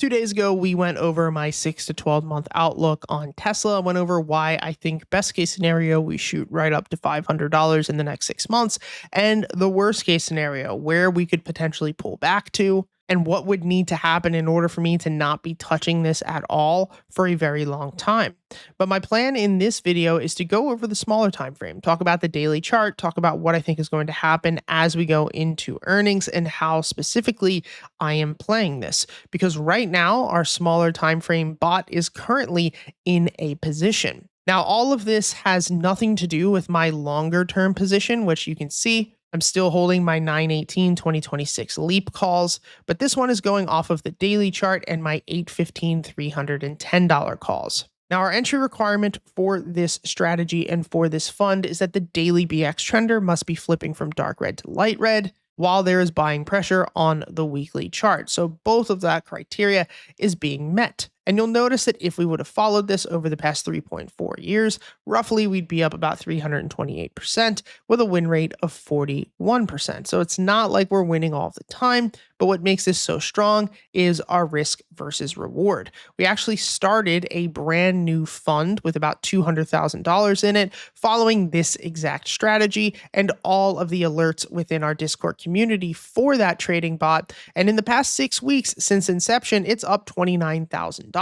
2 days ago, we went over my 6 to 12 month outlook on Tesla. I went over why I think best case scenario, we shoot right up to $500 in the next 6 months, and the worst case scenario, where we could potentially pull back to, and what would need to happen in order for me to not be touching this at all for a very long time. But my plan in this video is to go over the smaller time frame, talk about the daily chart, talk about what I think is going to happen as we go into earnings and how specifically I am playing this. Because right now, our smaller time frame bot is currently in a position. Now, all of this has nothing to do with my longer term position, which you can see I'm still holding my 9/18/2026 leap calls, but this one is going off of the daily chart and my 8/15 $310 calls. Now, our entry requirement for this strategy and for this fund is that the daily BX trender must be flipping from dark red to light red while there is buying pressure on the weekly chart. So both of that criteria is being met. And you'll notice that if we would have followed this over the past 3.4 years, roughly we'd be up about 328% with a win rate of 41%. So it's not like we're winning all the time, but what makes this so strong is our risk versus reward. We actually started a brand new fund with about $200,000 in it following this exact strategy and all of the alerts within our Discord community for that trading bot. And in the past 6 weeks since inception, it's up $29,000.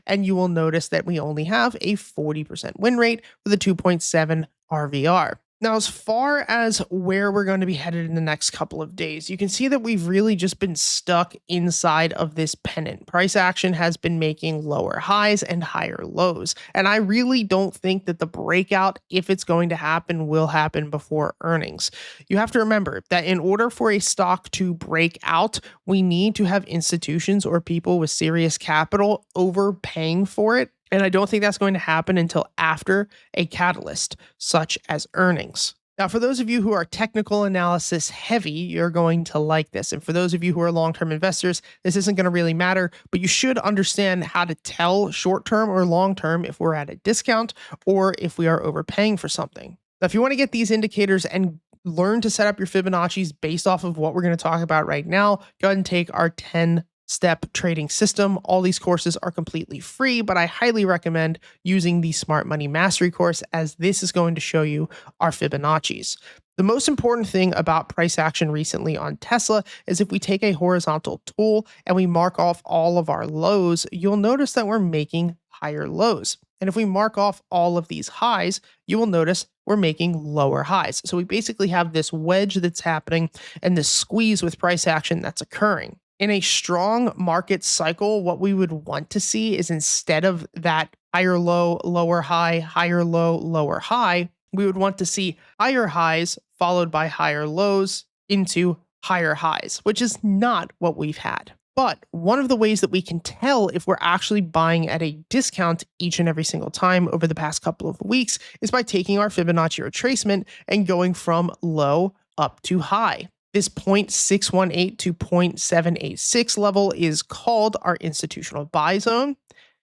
And you will notice that we only have a 40% win rate with a 2.7 RVR. Now, as far as where we're going to be headed in the next couple of days, you can see that we've really just been stuck inside of this pennant. Price action has been making lower highs and higher lows. And I really don't think that the breakout, if it's going to happen, will happen before earnings. You have to remember that in order for a stock to break out, we need to have institutions or people with serious capital overpaying for it. And I don't think that's going to happen until after a catalyst, such as earnings. Now, for those of you who are technical analysis heavy, you're going to like this. And for those of you who are long-term investors, this isn't going to really matter, but you should understand how to tell short-term or long-term if we're at a discount or if we are overpaying for something. Now, if you want to get these indicators and learn to set up your Fibonacci's based off of what we're going to talk about right now, go ahead and take our 10-step trading system. All these courses are completely free, but I highly recommend using the Smart Money Mastery course, as this is going to show you our Fibonacci's. The most important thing about price action recently on Tesla is if we take a horizontal tool and we mark off all of our lows, you'll notice that we're making higher lows. And if we mark off all of these highs, you will notice we're making lower highs. So we basically have this wedge that's happening and this squeeze with price action that's occurring. In a strong market cycle, what we would want to see is, instead of that higher low, lower high, higher low, lower high, we would want to see higher highs followed by higher lows into higher highs, which is not what we've had. But one of the ways that we can tell if we're actually buying at a discount each and every single time over the past couple of weeks is by taking our Fibonacci retracement and going from low up to high. This 0.618 to 0.786 level is called our institutional buy zone,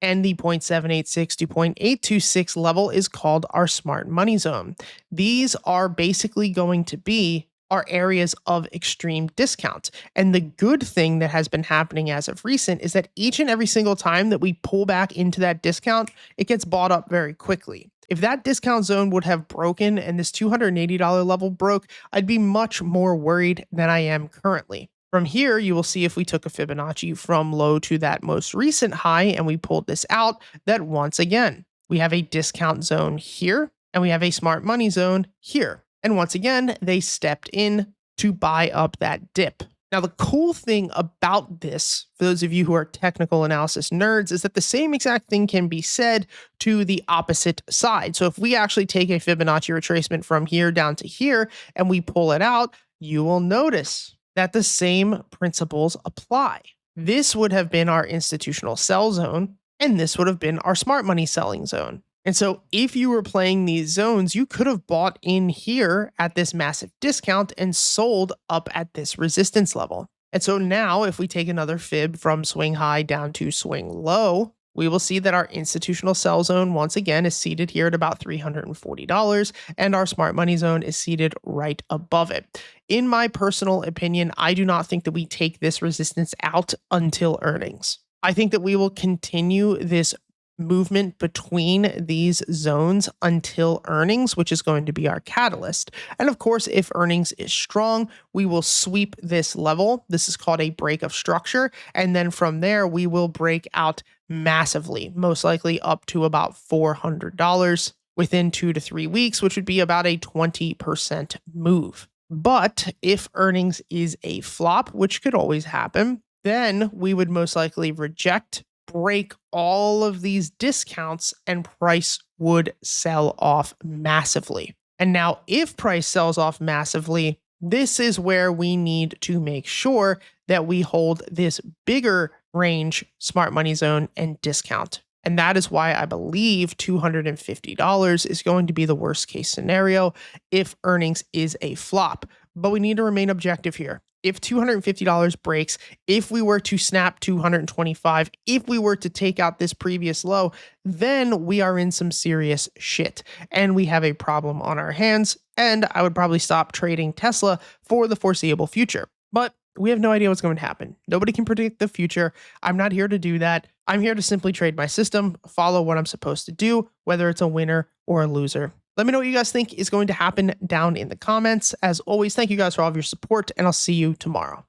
and the 0.786 to 0.826 level is called our smart money zone. These are basically going to be our areas of extreme discount. And the good thing that has been happening as of recent is that each and every single time that we pull back into that discount, it gets bought up very quickly. If that discount zone would have broken and this $280 level broke, I'd be much more worried than I am currently. From here, you will see if we took a Fibonacci from low to that most recent high and we pulled this out, that once again, we have a discount zone here and we have a smart money zone here. And once again, they stepped in to buy up that dip. Now, the cool thing about this, for those of you who are technical analysis nerds, is that the same exact thing can be said to the opposite side. So if we actually take a Fibonacci retracement from here down to here and we pull it out, you will notice that the same principles apply. This would have been our institutional sell zone, and this would have been our smart money selling zone. And so if you were playing these zones, you could have bought in here at this massive discount and sold up at this resistance level. And so now if we take another fib from swing high down to swing low, we will see that our institutional sell zone once again is seated here at about $340, and our smart money zone is seated right above it. In my personal opinion, I do not think that we take this resistance out until earnings. I think that we will continue this movement between these zones until earnings, which is going to be our catalyst. And of course, if earnings is strong, we will sweep this level. This is called a break of structure. And then from there, we will break out massively, most likely up to about $400 within 2 to 3 weeks, which would be about a 20% move. But if earnings is a flop, which could always happen, then we would most likely reject, break all of these discounts, and price would sell off massively. And now, if price sells off massively, this is where we need to make sure that we hold this bigger range smart money zone and discount. And that is why I believe $250 is going to be the worst case scenario if earnings is a flop. But we need to remain objective here. If $250 breaks, if we were to snap 225, if we were to take out this previous low, then we are in some serious shit and we have a problem on our hands. And I would probably stop trading Tesla for the foreseeable future. But we have no idea what's going to happen. Nobody can predict the future. I'm not here to do that. I'm here to simply trade my system, follow what I'm supposed to do, whether it's a winner or a loser. Let me know what you guys think is going to happen down in the comments. As always, thank you guys for all of your support, and I'll see you tomorrow.